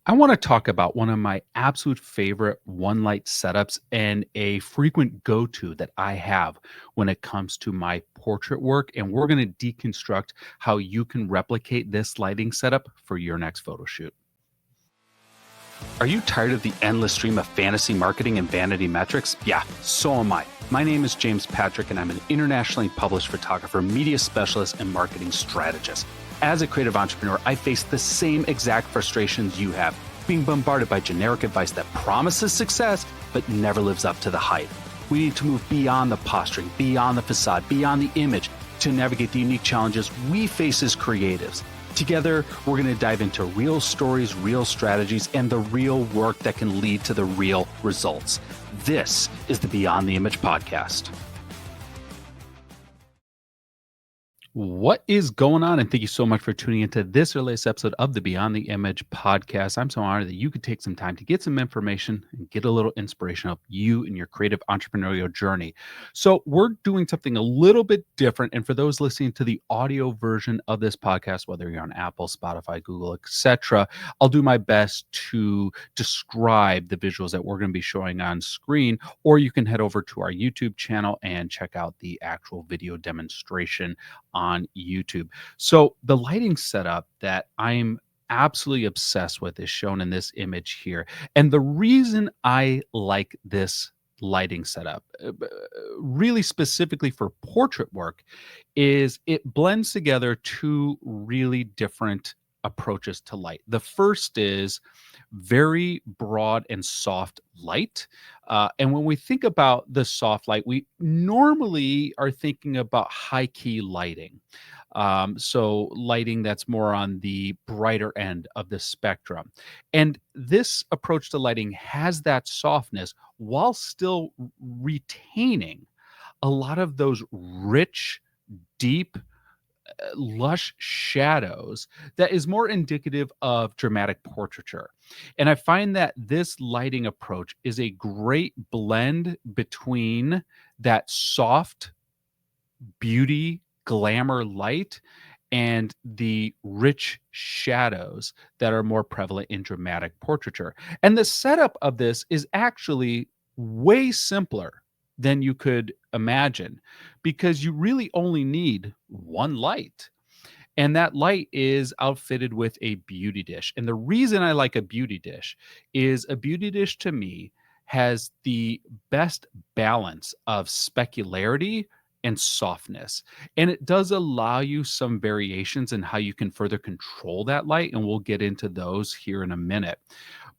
I want to talk about one of my absolute favorite one light setups and a frequent go to that I have when it comes to my portrait work. And we're going to deconstruct how you can replicate this lighting setup for your next photo shoot. Are you tired of the endless stream of fantasy marketing and vanity metrics? Yeah, so am I. My name is James Patrick, and I'm an internationally published photographer, media specialist, and marketing strategist. As a creative entrepreneur, I face the same exact frustrations you have, being bombarded by generic advice that promises success but never lives up to the hype. We need to move beyond the posturing, beyond the facade, beyond the image to navigate the unique challenges we face as creatives. Together, we're going to dive into real stories, real strategies, and the real work that can lead to the real results. This is the Beyond the Image podcast. What is going on? And thank you so much for tuning into this latest episode of the Beyond the Image podcast. I'm so honored that you could take some time to get some information and get a little inspiration of you in your creative entrepreneurial journey. So we're doing something a little bit different. And for those listening to the audio version of this podcast, whether you're on Apple, Spotify, Google, etc., I'll do my best to describe the visuals that we're going to be showing on screen, or you can head over to our YouTube channel and check out the actual video demonstration on YouTube. So the lighting setup that I'm absolutely obsessed with is shown in this image here. And the reason I like this lighting setup, really specifically for portrait work, is it blends together two really different approaches to light. The first is very broad and soft light. And when we think about the soft light, we normally are thinking about high key lighting. So lighting that's more on the brighter end of the spectrum. And this approach to lighting has that softness while still retaining a lot of those rich, deep, lush shadows that is more indicative of dramatic portraiture. And I find that this lighting approach is a great blend between that soft beauty, glamour light and the rich shadows that are more prevalent in dramatic portraiture. And the setup of this is actually way simpler than you could imagine because you really only need one light. And that light is outfitted with a beauty dish. And the reason I like a beauty dish is a beauty dish to me has the best balance of specularity and softness. And it does allow you some variations in how you can further control that light. And we'll get into those here in a minute.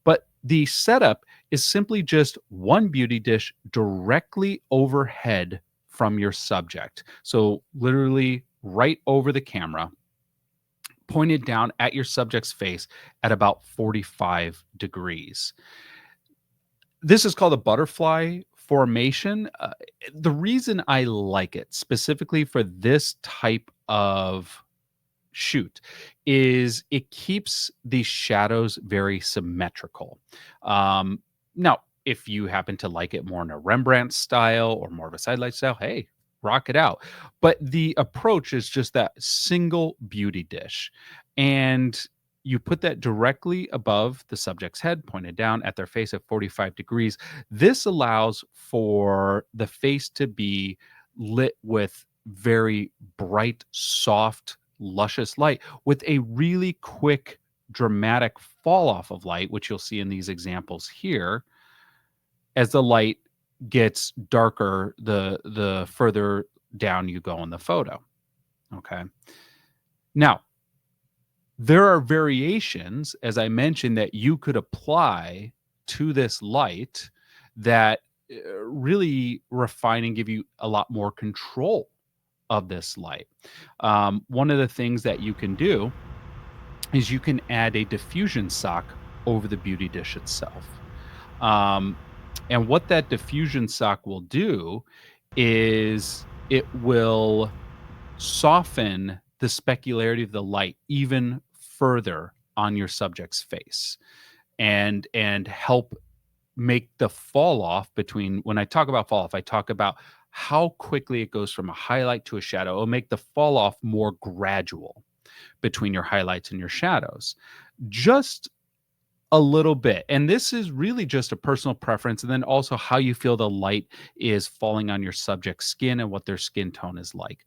But the setup is simply just one beauty dish directly overhead from your subject. So, literally right over the camera, pointed down at your subject's face at about 45 degrees. This is called a butterfly formation. The reason I like it specifically for this type of shoot is it keeps the shadows very symmetrical. Now, if you happen to like it more in a Rembrandt style or more of a sidelight style, hey, rock it out. But the approach is just that single beauty dish. And you put that directly above the subject's head, pointed down at their face at 45 degrees. This allows for the face to be lit with very bright, soft, luscious light with a really quick, dramatic fall off of light, which you'll see in these examples here. As the light gets darker, the further down you go in the photo. Okay. Now, there are variations, as I mentioned, that you could apply to this light that really refine and give you a lot more control of this light. One of the things that you can do is you can add a diffusion sock over the beauty dish itself. And what that diffusion sock will do is it will soften the specularity of the light even further on your subject's face and help make the fall off between. When I talk about fall off, I talk about how quickly it goes from a highlight to a shadow. It'll make the fall off more gradual between your highlights and your shadows. Just A little bit. And this is really just a personal preference, and then also how you feel the light is falling on your subject's skin and what their skin tone is like.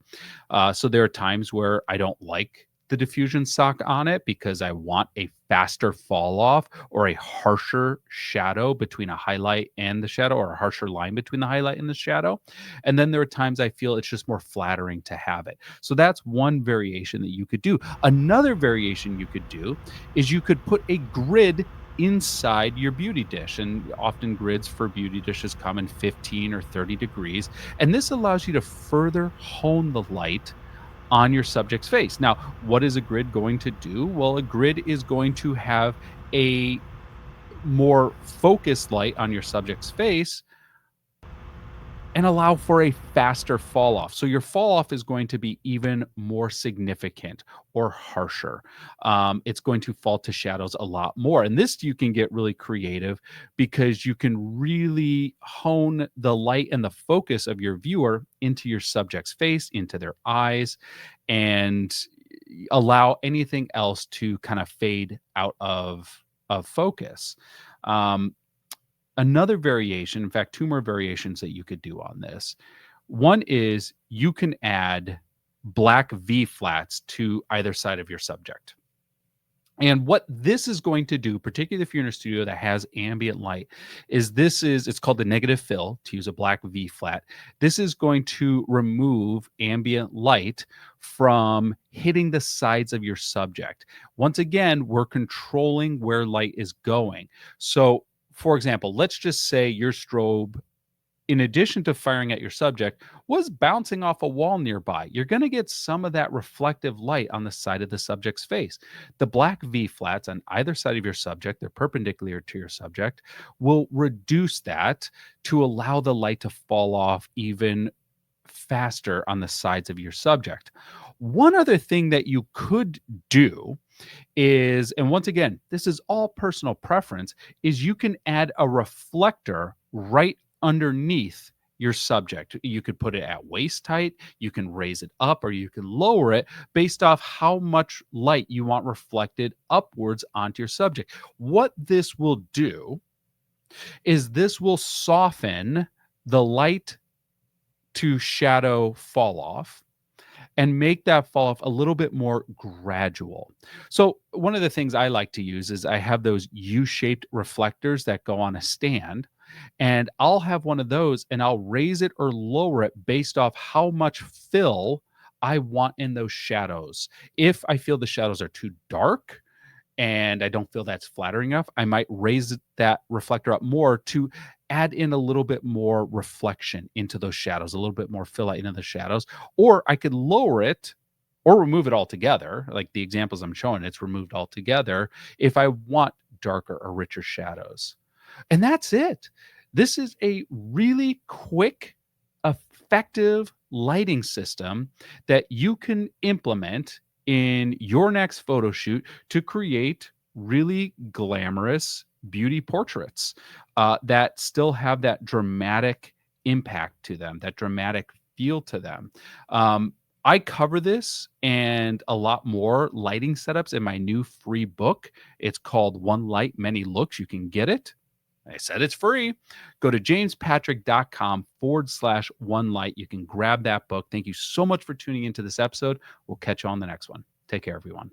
So there are times where I don't like the diffusion sock on it because I want a faster fall off or a harsher shadow between a highlight and the shadow, or a harsher line between the highlight and the shadow. And then there are times I feel it's just more flattering to have it. So that's one variation that you could do. Another variation you could do is you could put a grid inside your beauty dish. And often grids for beauty dishes come in 15 or 30 degrees. And this allows you to further hone the light on your subject's face. Now, what is a grid going to do? Well, a grid is going to have a more focused light on your subject's face and allow for a faster fall off. So your fall off is going to be even more significant or harsher. It's going to fall to shadows a lot more. And this you can get really creative because you can really hone the light and the focus of your viewer into your subject's face, into their eyes, and allow anything else to kind of fade out of focus. Um, Another variation, in fact, 2 more variations that you could do on this. One is you can add black V flats to either side of your subject. And what this is going to do, particularly if you're in a studio that has ambient light, is it's called the negative fill, to use a black V flat. This is going to remove ambient light from hitting the sides of your subject. Once again, we're controlling where light is going. So, for example, let's just say your strobe, in addition to firing at your subject, was bouncing off a wall nearby. You're going to get some of that reflective light on the side of the subject's face. The black V flats on either side of your subject, they're perpendicular to your subject, will reduce that to allow the light to fall off even faster on the sides of your subject. One other thing that you could do is, and once again, this is all personal preference, is you can add a reflector right underneath your subject. You could put it at waist height, you can raise it up, or you can lower it based off how much light you want reflected upwards onto your subject. What this will do is this will soften the light to shadow fall off and make that fall off a little bit more gradual. So, one of the things I like to use is I have those U-shaped reflectors that go on a stand, and I'll have one of those and I'll raise it or lower it based off how much fill I want in those shadows. If I feel the shadows are too dark and I don't feel that's flattering enough, I might raise that reflector up more to add in a little bit more reflection into those shadows, a little bit more fill out into the shadows. Or I could lower it or remove it altogether. Like the examples I'm showing, it's removed altogether if I want darker or richer shadows. And that's it. This is a really quick, effective lighting system that you can implement in your next photo shoot to create really glamorous beauty portraits that still have that dramatic impact to them, that dramatic feel to them. I cover this and a lot more lighting setups in my new free book. It's called One Light, Many Looks. You can get it. I said it's free. Go to jamespatrick.com/one light. You can grab that book. Thank you so much for tuning into this episode. We'll catch you on the next one. Take care, everyone.